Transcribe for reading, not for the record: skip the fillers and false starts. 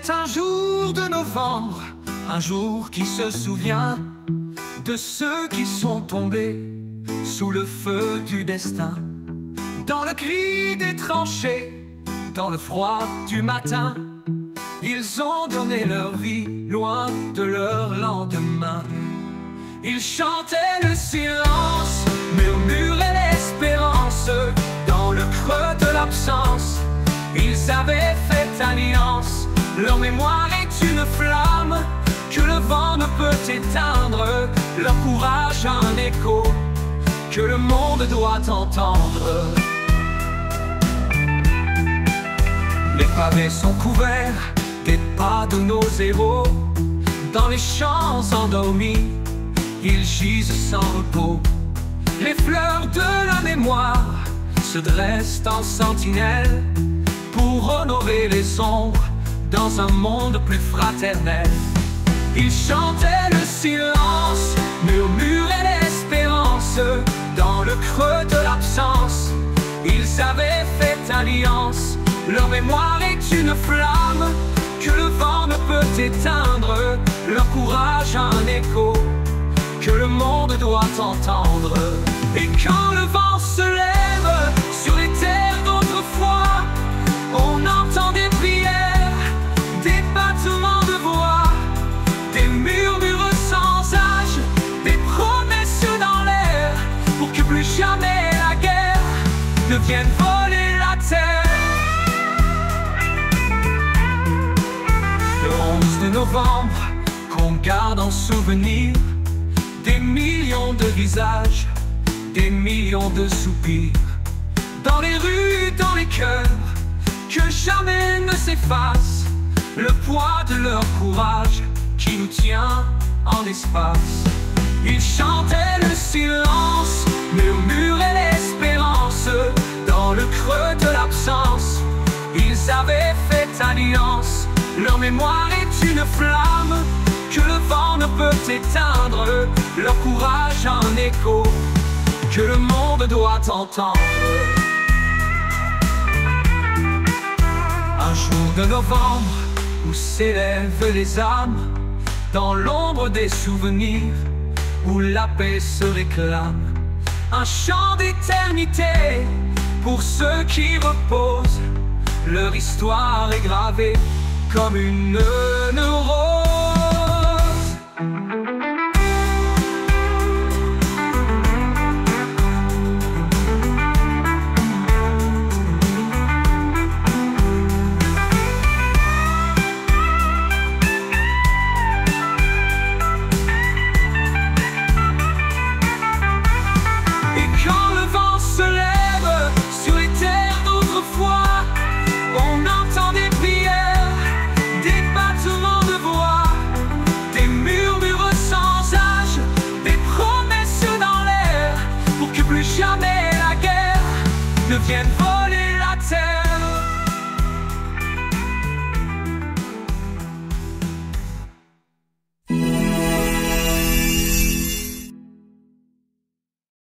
C'est un jour de novembre, un jour qui se souvient de ceux qui sont tombés sous le feu du destin. Dans le cri des tranchées, dans le froid du matin, ils ont donné leur vie loin de leur lendemain. Ils chantaient le silence, murmuraient l'espérance. Dans le creux de l'absence, ils avaient fait alliance. Leur mémoire est une flamme que le vent ne peut éteindre. Leur courage a un écho que le monde doit entendre. Les pavés sont couverts des pas de nos héros. Dans les champs endormis, ils gisent sans repos. Les fleurs de la mémoire se dressent en sentinelle pour honorer les ombres dans un monde plus fraternel. Ils chantaient le silence, murmuraient l'espérance. Dans le creux de l'absence, ils avaient fait alliance. Leur mémoire est une flamme que le vent ne peut éteindre. Leur courage a un écho que le monde doit entendre. Et quand le vent se lève sur les terres d'autrefois, on entend des prières, des battements de voix, des murmures sans âge, des promesses dans l'air, pour que plus jamais la guerre ne vienne voler la terre. Le 11 de novembre, qu'on garde en souvenir, des millions de visages, des millions de soupirs, dans les rues, dans les cœurs, que jamais ne s'efface le poids de leur courage qui nous tient en espace. Ils chantaient le silence, murmuraient l'espérance. Dans le creux de l'absence, ils avaient fait alliance. Leur mémoire est une flamme que le vent ne peut éteindre. Leur courage a un écho que le monde doit entendre. Un jour de novembre où s'élèvent les âmes, dans l'ombre des souvenirs où la paix se réclame. Un chant d'éternité pour ceux qui reposent. Leur histoire est gravée comme une rose. Et quand le vent se lève sur les terres d'autrefois, on entend des prières, des battements de voix, des murmures sans âge, des promesses dans l'air, pour que plus jamais la guerre ne vienne voler.